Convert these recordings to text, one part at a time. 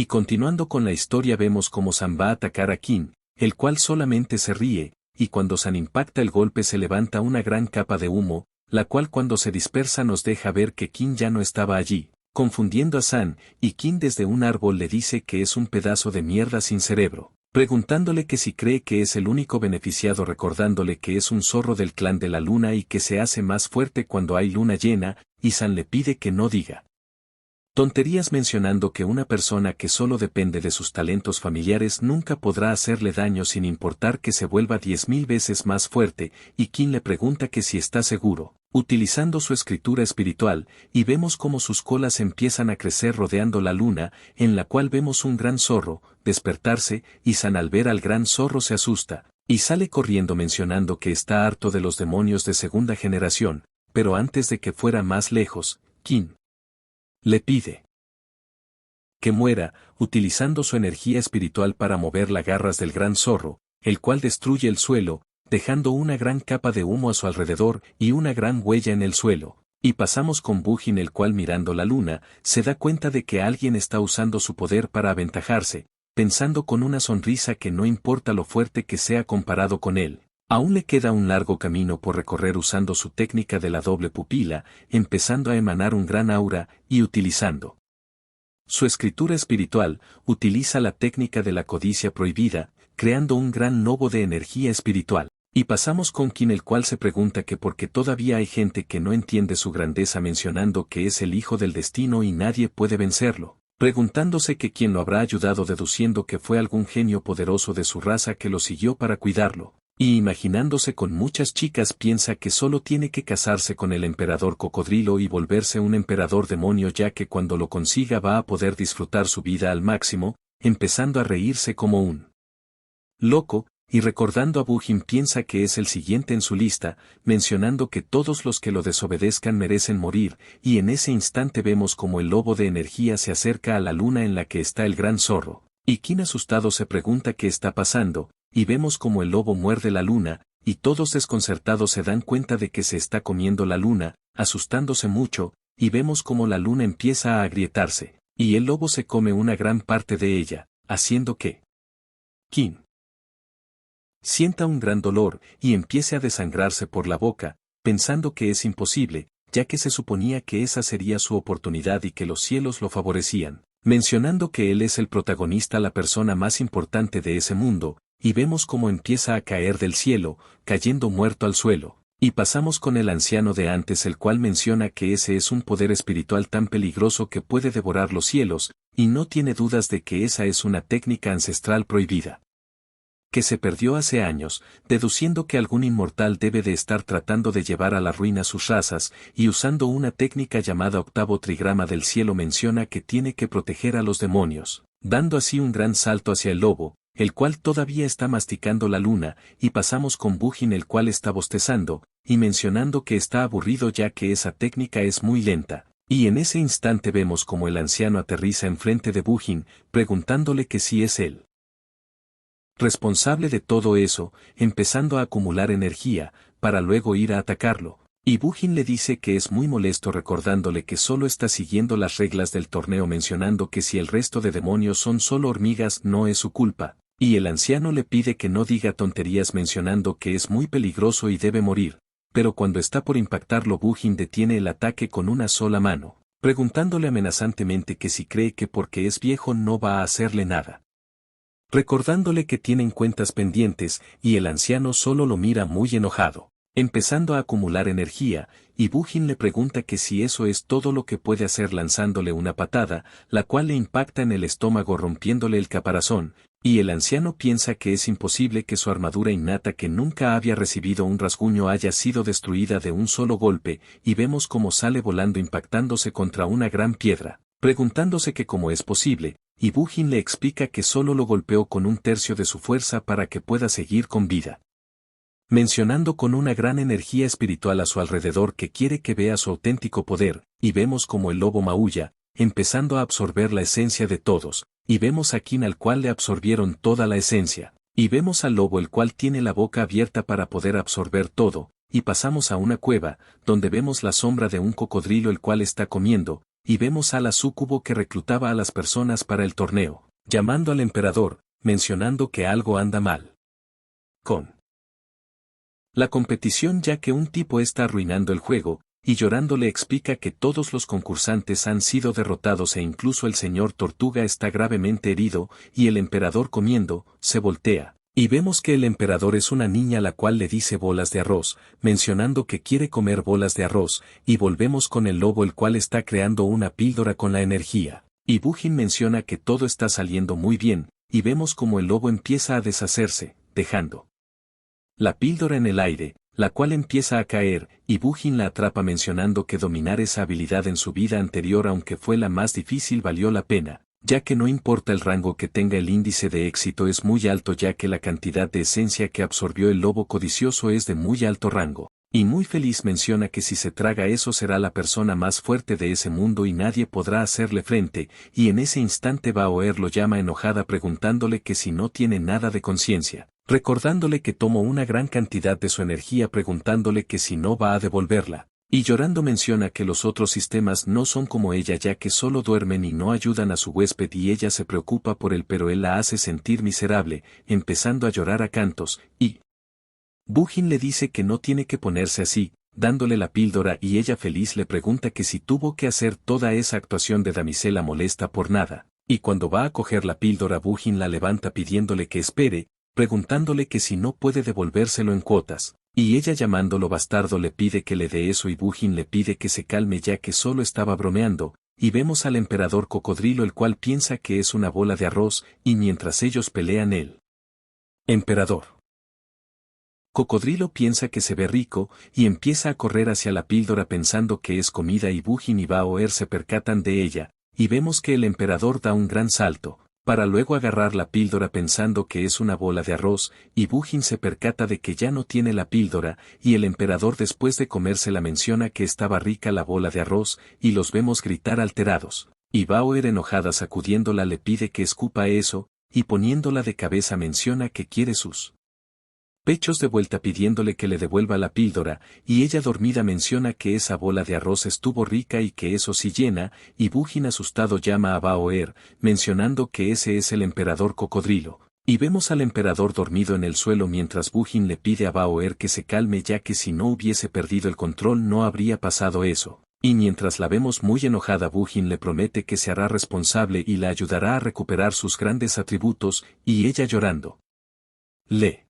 Y continuando con la historia vemos cómo San va a atacar a Qin, el cual solamente se ríe, y cuando San impacta el golpe se levanta una gran capa de humo, la cual cuando se dispersa nos deja ver que Qin ya no estaba allí, confundiendo a San, y Qin desde un árbol le dice que es un pedazo de mierda sin cerebro, preguntándole que si cree que es el único beneficiado, recordándole que es un zorro del clan de la luna y que se hace más fuerte cuando hay luna llena, y San le pide que no diga tonterías, mencionando que una persona que solo depende de sus talentos familiares nunca podrá hacerle daño sin importar que se vuelva 10.000 veces más fuerte, y Qin le pregunta que si está seguro, utilizando su escritura espiritual, y vemos cómo sus colas empiezan a crecer rodeando la luna, en la cual vemos un gran zorro despertarse, y San al ver al gran zorro se asusta, y sale corriendo mencionando que está harto de los demonios de segunda generación, pero antes de que fuera más lejos, Qin le pide que muera, utilizando su energía espiritual para mover las garras del gran zorro, el cual destruye el suelo, dejando una gran capa de humo a su alrededor y una gran huella en el suelo. Y pasamos con Bujin, el cual mirando la luna, se da cuenta de que alguien está usando su poder para aventajarse, pensando con una sonrisa que no importa lo fuerte que sea comparado con él. Aún le queda un largo camino por recorrer usando su técnica de la doble pupila, empezando a emanar un gran aura, y utilizando su escritura espiritual, utiliza la técnica de la codicia prohibida, creando un gran lobo de energía espiritual. Y pasamos con Qin, el cual se pregunta que por qué todavía hay gente que no entiende su grandeza, mencionando que es el hijo del destino y nadie puede vencerlo, preguntándose que quién lo habrá ayudado, deduciendo que fue algún genio poderoso de su raza que lo siguió para cuidarlo. Y imaginándose con muchas chicas piensa que solo tiene que casarse con el emperador cocodrilo y volverse un emperador demonio, ya que cuando lo consiga va a poder disfrutar su vida al máximo, empezando a reírse como un loco, y recordando a Bujin piensa que es el siguiente en su lista, mencionando que todos los que lo desobedezcan merecen morir, y en ese instante vemos como el lobo de energía se acerca a la luna en la que está el gran zorro, y Qin asustado se pregunta qué está pasando, y vemos como el lobo muerde la luna, y todos desconcertados se dan cuenta de que se está comiendo la luna, asustándose mucho, y vemos como la luna empieza a agrietarse, y el lobo se come una gran parte de ella, haciendo que Qin sienta un gran dolor y empiece a desangrarse por la boca, pensando que es imposible, ya que se suponía que esa sería su oportunidad y que los cielos lo favorecían, mencionando que él es el protagonista, la persona más importante de ese mundo, y vemos cómo empieza a caer del cielo, cayendo muerto al suelo. Y pasamos con el anciano de antes, el cual menciona que ese es un poder espiritual tan peligroso que puede devorar los cielos, y no tiene dudas de que esa es una técnica ancestral prohibida, que se perdió hace años, deduciendo que algún inmortal debe de estar tratando de llevar a la ruina sus razas, y usando una técnica llamada octavo trigrama del cielo menciona que tiene que proteger a los demonios, dando así un gran salto hacia el lobo, el cual todavía está masticando la luna, y pasamos con Bujin, el cual está bostezando, y mencionando que está aburrido ya que esa técnica es muy lenta, y en ese instante vemos como el anciano aterriza enfrente de Bujin, preguntándole que si es él responsable de todo eso, empezando a acumular energía, para luego ir a atacarlo. Y Bujin le dice que es muy molesto, recordándole que solo está siguiendo las reglas del torneo, mencionando que si el resto de demonios son solo hormigas no es su culpa, y el anciano le pide que no diga tonterías, mencionando que es muy peligroso y debe morir, pero cuando está por impactarlo Bujin detiene el ataque con una sola mano, preguntándole amenazantemente que si cree que porque es viejo no va a hacerle nada, recordándole que tienen cuentas pendientes, y el anciano solo lo mira muy enojado, empezando a acumular energía, y Bujin le pregunta que si eso es todo lo que puede hacer, lanzándole una patada, la cual le impacta en el estómago rompiéndole el caparazón, y el anciano piensa que es imposible que su armadura innata, que nunca había recibido un rasguño, haya sido destruida de un solo golpe, y vemos cómo sale volando impactándose contra una gran piedra, preguntándose que cómo es posible, y Bujin le explica que solo lo golpeó con un tercio de su fuerza para que pueda seguir con vida, mencionando con una gran energía espiritual a su alrededor que quiere que vea su auténtico poder, y vemos como el lobo maulla, empezando a absorber la esencia de todos, y vemos a Qin al cual le absorbieron toda la esencia, y vemos al lobo el cual tiene la boca abierta para poder absorber todo, y pasamos a una cueva, donde vemos la sombra de un cocodrilo el cual está comiendo, y vemos a la súcubo que reclutaba a las personas para el torneo, llamando al emperador, mencionando que algo anda mal con la competición ya que un tipo está arruinando el juego, y llorando le explica que todos los concursantes han sido derrotados e incluso el señor Tortuga está gravemente herido, y el emperador comiendo, se voltea. Y vemos que el emperador es una niña la cual le dice bolas de arroz, mencionando que quiere comer bolas de arroz, y volvemos con el lobo el cual está creando una píldora con la energía. Y Bujin menciona que todo está saliendo muy bien, y vemos como el lobo empieza a deshacerse, dejando la píldora en el aire, la cual empieza a caer, y Bujin la atrapa mencionando que dominar esa habilidad en su vida anterior aunque fue la más difícil valió la pena, ya que no importa el rango que tenga el índice de éxito es muy alto ya que la cantidad de esencia que absorbió el lobo codicioso es de muy alto rango. Y muy feliz menciona que si se traga eso será la persona más fuerte de ese mundo y nadie podrá hacerle frente, y en ese instante Baoer lo llama enojada preguntándole que si no tiene nada de conciencia, recordándole que tomó una gran cantidad de su energía preguntándole que si no va a devolverla, y llorando menciona que los otros sistemas no son como ella ya que solo duermen y no ayudan a su huésped y ella se preocupa por él pero él la hace sentir miserable, empezando a llorar a cantos, y Bujin le dice que no tiene que ponerse así, dándole la píldora y ella feliz le pregunta que si tuvo que hacer toda esa actuación de damisela molesta por nada, y cuando va a coger la píldora Bujin la levanta pidiéndole que espere, preguntándole que si no puede devolvérselo en cuotas, y ella llamándolo bastardo le pide que le dé eso y Bujin le pide que se calme ya que solo estaba bromeando, y vemos al emperador cocodrilo el cual piensa que es una bola de arroz, y mientras ellos pelean el emperador Cocodrilo piensa que se ve rico, y empieza a correr hacia la píldora pensando que es comida y Bujin y Baoer se percatan de ella, y vemos que el emperador da un gran salto, para luego agarrar la píldora pensando que es una bola de arroz, y Bujin se percata de que ya no tiene la píldora, y el emperador después de comérsela menciona que estaba rica la bola de arroz, y los vemos gritar alterados, y Baoer enojada sacudiéndola le pide que escupa eso, y poniéndola de cabeza menciona que quiere sus pechos de vuelta pidiéndole que le devuelva la píldora, y ella dormida menciona que esa bola de arroz estuvo rica y que eso sí llena, y Bujin asustado llama a Baoer, mencionando que ese es el emperador cocodrilo, y vemos al emperador dormido en el suelo mientras Bujin le pide a Baoer que se calme ya que si no hubiese perdido el control no habría pasado eso, y mientras la vemos muy enojada Bujin le promete que se hará responsable y la ayudará a recuperar sus grandes atributos, y ella llorando le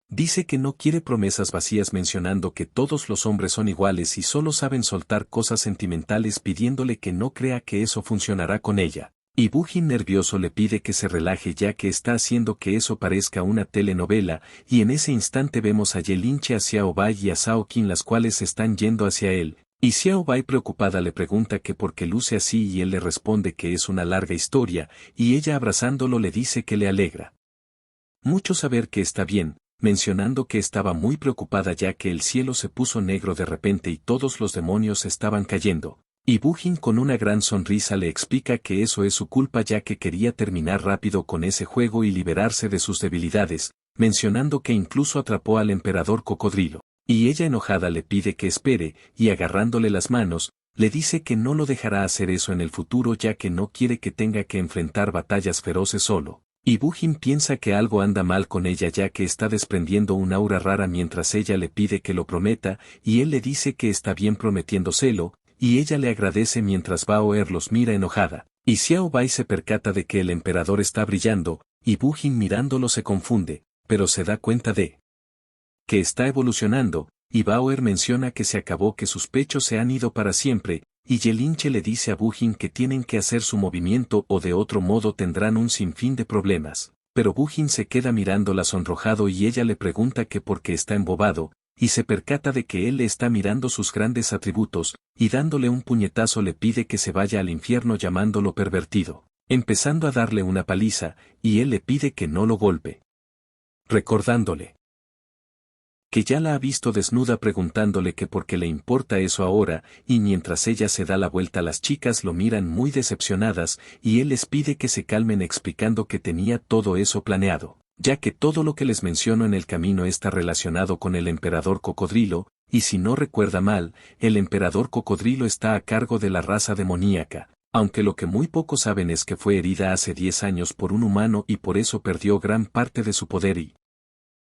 dice que no quiere promesas vacías mencionando que todos los hombres son iguales y solo saben soltar cosas sentimentales pidiéndole que no crea que eso funcionará con ella. Y Bujin nervioso le pide que se relaje ya que está haciendo que eso parezca una telenovela, y en ese instante vemos a Yelinche, a Xiao Bai y a Zhao Qin las cuales están yendo hacia él, y Xiao Bai preocupada le pregunta que por qué luce así y él le responde que es una larga historia, y ella abrazándolo le dice que le alegra mucho saber que está bien, mencionando que estaba muy preocupada ya que el cielo se puso negro de repente y todos los demonios estaban cayendo, y Bujin con una gran sonrisa le explica que eso es su culpa ya que quería terminar rápido con ese juego y liberarse de sus debilidades, mencionando que incluso atrapó al emperador cocodrilo, y ella enojada le pide que espere, y agarrándole las manos, le dice que no lo dejará hacer eso en el futuro ya que no quiere que tenga que enfrentar batallas feroces solo. Y Bujin piensa que algo anda mal con ella ya que está desprendiendo un aura rara mientras ella le pide que lo prometa, y él le dice que está bien prometiéndoselo, y ella le agradece mientras Baoer los mira enojada, y Xiao Bai se percata de que el emperador está brillando, y Bujin mirándolo se confunde, pero se da cuenta de que está evolucionando, y Baoer menciona que se acabó que sus pechos se han ido para siempre, y Yelinche le dice a Bujin que tienen que hacer su movimiento o de otro modo tendrán un sinfín de problemas, pero Bujin se queda mirándola sonrojado y ella le pregunta que por qué está embobado, y se percata de que él le está mirando sus grandes atributos, y dándole un puñetazo le pide que se vaya al infierno llamándolo pervertido, empezando a darle una paliza, y él le pide que no lo golpe, recordándole que ya la ha visto desnuda preguntándole que por qué le importa eso ahora, y mientras ella se da la vuelta las chicas lo miran muy decepcionadas, y él les pide que se calmen explicando que tenía todo eso planeado, ya que todo lo que les menciono en el camino está relacionado con el emperador cocodrilo, y si no recuerda mal, el emperador cocodrilo está a cargo de la raza demoníaca, aunque lo que muy pocos saben es que fue herida hace 10 años por un humano y por eso perdió gran parte de su poder y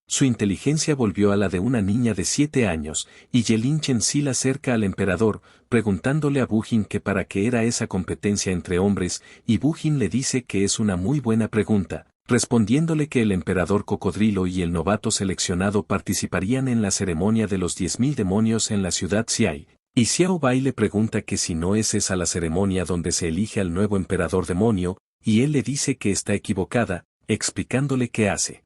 su inteligencia volvió a la de una niña de 7 años, y Yelinchen sí la acerca al emperador, preguntándole a Bujin que para qué era esa competencia entre hombres, y Bujin le dice que es una muy buena pregunta, respondiéndole que el emperador cocodrilo y el novato seleccionado participarían en la ceremonia de los 10.000 demonios en la ciudad Xiai. Y Xiao Bai le pregunta que si no es esa la ceremonia donde se elige al nuevo emperador demonio, y él le dice que está equivocada, explicándole qué hace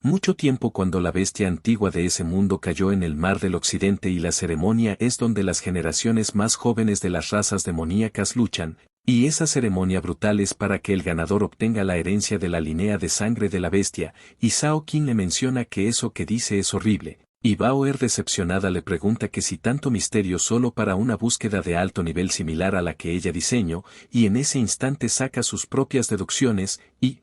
mucho tiempo cuando la bestia antigua de ese mundo cayó en el mar del occidente y la ceremonia es donde las generaciones más jóvenes de las razas demoníacas luchan, y esa ceremonia brutal es para que el ganador obtenga la herencia de la línea de sangre de la bestia, y Sao Qin le menciona que eso que dice es horrible, y Bao-er decepcionada le pregunta que si tanto misterio solo para una búsqueda de alto nivel similar a la que ella diseñó, y en ese instante saca sus propias deducciones, y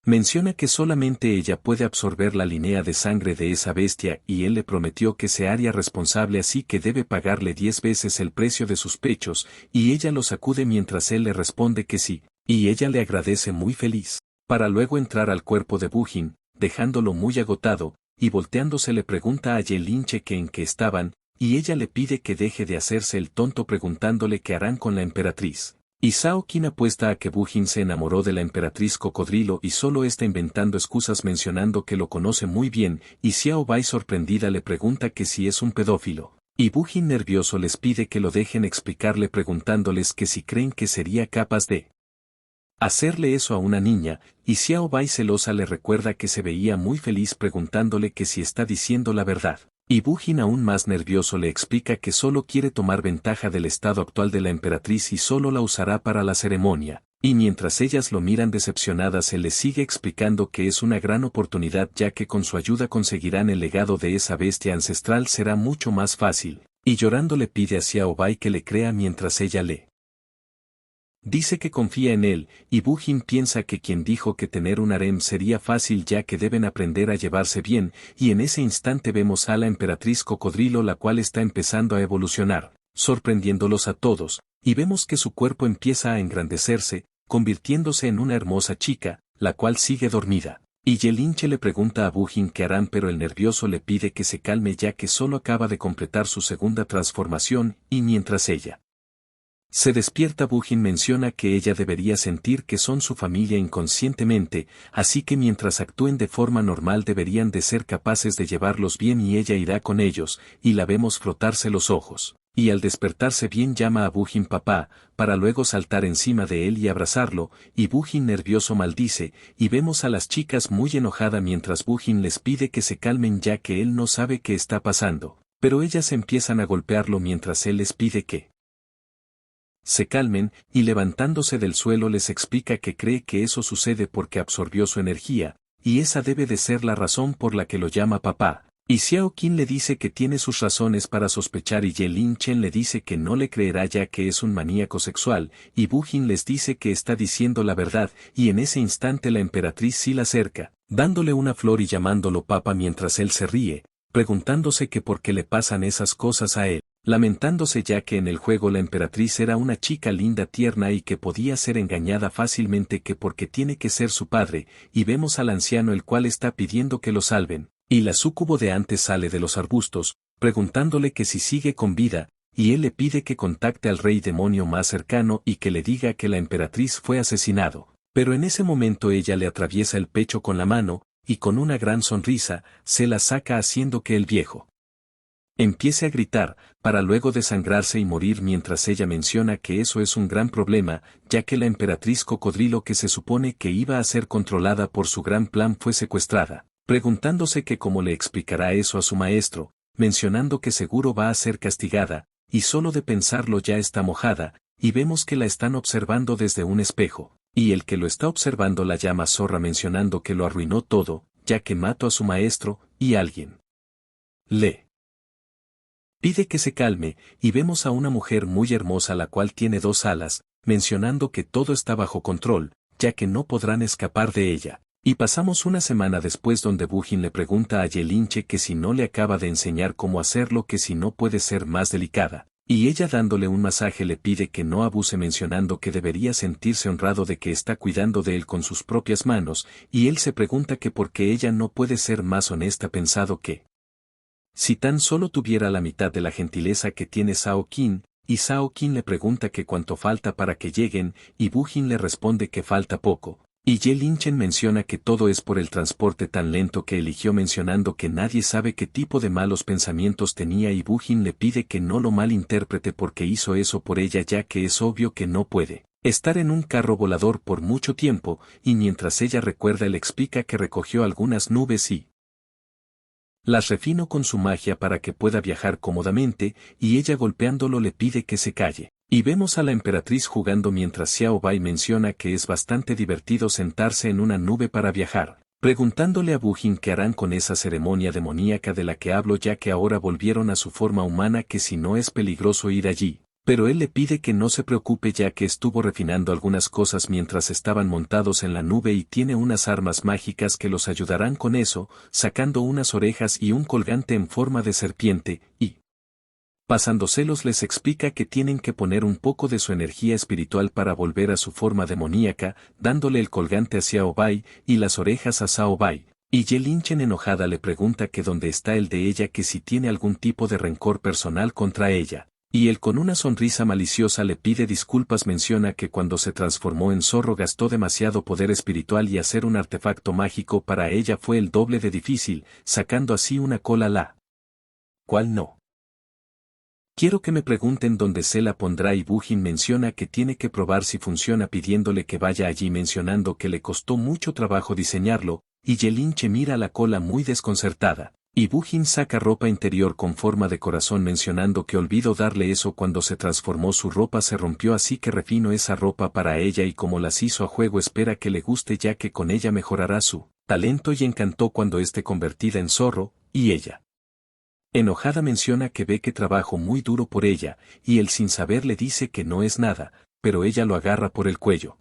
menciona que solamente ella puede absorber la línea de sangre de esa bestia y él le prometió que se haría responsable así que debe pagarle 10 veces el precio de sus pechos, y ella lo sacude mientras él le responde que sí, y ella le agradece muy feliz, para luego entrar al cuerpo de Bujin, dejándolo muy agotado, y volteándose le pregunta a Yelinche que en qué estaban, y ella le pide que deje de hacerse el tonto preguntándole qué harán con la emperatriz. Y Sao Qin apuesta a que Bujin se enamoró de la emperatriz cocodrilo y solo está inventando excusas mencionando que lo conoce muy bien, y Xiao Bai sorprendida le pregunta que si es un pedófilo. Y Bujin nervioso les pide que lo dejen explicarle preguntándoles que si creen que sería capaz de hacerle eso a una niña, y Xiao Bai celosa le recuerda que se veía muy feliz preguntándole que si está diciendo la verdad. Y Bujin aún más nervioso le explica que solo quiere tomar ventaja del estado actual de la emperatriz y solo la usará para la ceremonia, y mientras ellas lo miran decepcionadas él les sigue explicando que es una gran oportunidad ya que con su ayuda conseguirán el legado de esa bestia ancestral será mucho más fácil, y llorando le pide a Xiao Bai que le crea mientras ella le dice que confía en él, y Bujin piensa que quien dijo que tener un harem sería fácil ya que deben aprender a llevarse bien, y en ese instante vemos a la emperatriz cocodrilo la cual está empezando a evolucionar, sorprendiéndolos a todos, y vemos que su cuerpo empieza a engrandecerse, convirtiéndose en una hermosa chica, la cual sigue dormida. Y Yelinche le pregunta a Bujin qué harán pero el nervioso le pide que se calme ya que solo acaba de completar su segunda transformación, y mientras ella se despierta Bujin menciona que ella debería sentir que son su familia inconscientemente, así que mientras actúen de forma normal deberían de ser capaces de llevarlos bien y ella irá con ellos, y la vemos frotarse los ojos, y al despertarse bien llama a Bujin papá, para luego saltar encima de él y abrazarlo, y Bujin nervioso maldice, y vemos a las chicas muy enojada mientras Bujin les pide que se calmen ya que él no sabe qué está pasando, pero ellas empiezan a golpearlo mientras él les pide que se calmen, y levantándose del suelo les explica que cree que eso sucede porque absorbió su energía, y esa debe de ser la razón por la que lo llama papá. Y Xiao Qin le dice que tiene sus razones para sospechar y Yelinchen le dice que no le creerá ya que es un maníaco sexual, y Bujin les dice que está diciendo la verdad, y en ese instante la emperatriz sí la acerca, dándole una flor y llamándolo papa mientras él se ríe, preguntándose que por qué le pasan esas cosas a él. Lamentándose ya que en el juego la emperatriz era una chica linda tierna y que podía ser engañada fácilmente que porque tiene que ser su padre, y vemos al anciano el cual está pidiendo que lo salven, y la súcubo de antes sale de los arbustos, preguntándole que si sigue con vida, y él le pide que contacte al rey demonio más cercano y que le diga que la emperatriz fue asesinado, pero en ese momento ella le atraviesa el pecho con la mano, y con una gran sonrisa, se la saca haciendo que el viejo empiece a gritar, para luego desangrarse y morir mientras ella menciona que eso es un gran problema, ya que la emperatriz cocodrilo que se supone que iba a ser controlada por su gran plan fue secuestrada, preguntándose que cómo le explicará eso a su maestro, mencionando que seguro va a ser castigada, y solo de pensarlo ya está mojada, y vemos que la están observando desde un espejo, y el que lo está observando la llama zorra mencionando que lo arruinó todo, ya que mató a su maestro, y alguien le pide que se calme, y vemos a una mujer muy hermosa la cual tiene 2 alas, mencionando que todo está bajo control, ya que no podrán escapar de ella. Y pasamos una semana después donde Bujin le pregunta a Yelinche que si no le acaba de enseñar cómo hacerlo, que si no puede ser más delicada. Y ella dándole un masaje le pide que no abuse, mencionando que debería sentirse honrado de que está cuidando de él con sus propias manos, y él se pregunta que por qué ella no puede ser más honesta, pensado que si tan solo tuviera la mitad de la gentileza que tiene Sao Qin, y Sao Qin le pregunta que cuánto falta para que lleguen, y Bujin le responde que falta poco. Y Ye Linchen menciona que todo es por el transporte tan lento que eligió, mencionando que nadie sabe qué tipo de malos pensamientos tenía, y Bujin le pide que no lo malinterprete porque hizo eso por ella, ya que es obvio que no puede estar en un carro volador por mucho tiempo, y mientras ella recuerda le explica que recogió algunas nubes y las refinó con su magia para que pueda viajar cómodamente, y ella golpeándolo le pide que se calle. Y vemos a la emperatriz jugando mientras Xiao Bai menciona que es bastante divertido sentarse en una nube para viajar, preguntándole a Bujin qué harán con esa ceremonia demoníaca de la que hablo, ya que ahora volvieron a su forma humana, que si no es peligroso ir allí. Pero él le pide que no se preocupe, ya que estuvo refinando algunas cosas mientras estaban montados en la nube y tiene unas armas mágicas que los ayudarán con eso, sacando unas orejas y un colgante en forma de serpiente, y pasándoselos les explica que tienen que poner un poco de su energía espiritual para volver a su forma demoníaca, dándole el colgante a Xiao Bai y las orejas a Sao Bai. Y Ye Linchen enojada le pregunta que dónde está el de ella, que si tiene algún tipo de rencor personal contra ella. Y él con una sonrisa maliciosa le pide disculpas, menciona que cuando se transformó en zorro gastó demasiado poder espiritual y hacer un artefacto mágico para ella fue el doble de difícil, sacando así una cola la cual no quiero que me pregunten dónde se la pondrá, y Bujin menciona que tiene que probar si funciona pidiéndole que vaya allí, mencionando que le costó mucho trabajo diseñarlo, y Yelinche mira la cola muy desconcertada. Y Bujin saca ropa interior con forma de corazón, mencionando que olvidó darle eso cuando se transformó, su ropa se rompió, así que refino esa ropa para ella y como las hizo a juego espera que le guste, ya que con ella mejorará su talento y encantó cuando esté convertida en zorro, y ella enojada menciona que ve que trabajó muy duro por ella, y él sin saber le dice que no es nada, pero ella lo agarra por el cuello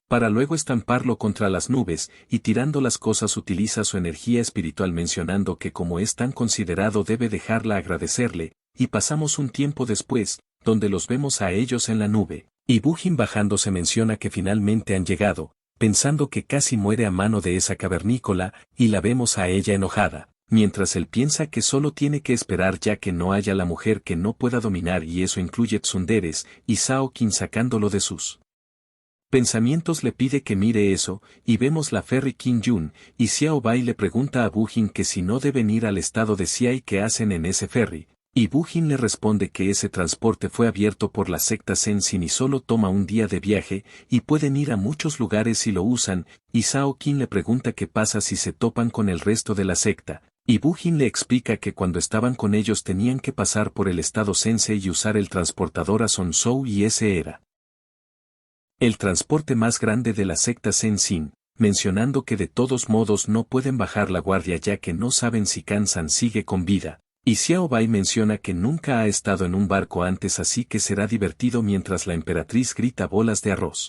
para luego estamparlo contra las nubes, y tirando las cosas utiliza su energía espiritual, mencionando que como es tan considerado debe dejarla agradecerle, y pasamos un tiempo después, donde los vemos a ellos en la nube, y Bujin bajándose menciona que finalmente han llegado, pensando que casi muere a mano de esa cavernícola, y la vemos a ella enojada, mientras él piensa que solo tiene que esperar ya que no haya la mujer que no pueda dominar, y eso incluye tsunderes, y Sao Qin sacándolo de sus pensamientos le pide que mire eso, y vemos la ferry Qin Yun, y Xiao Bai le pregunta a Bujin que si no deben ir al estado de Xiai que hacen en ese ferry, y Bujin le responde que ese transporte fue abierto por la secta Sensin y solo toma un día de viaje, y pueden ir a muchos lugares si lo usan, y Sao Qin le pregunta qué pasa si se topan con el resto de la secta, y Bujin le explica que cuando estaban con ellos tenían que pasar por el estado Sensei y usar el transportador a Son Shou, y ese era el transporte más grande de la secta Sensin, mencionando que de todos modos no pueden bajar la guardia ya que no saben si Kansan sigue con vida, y Xiao Bai menciona que nunca ha estado en un barco antes, así que será divertido mientras la emperatriz grita bolas de arroz.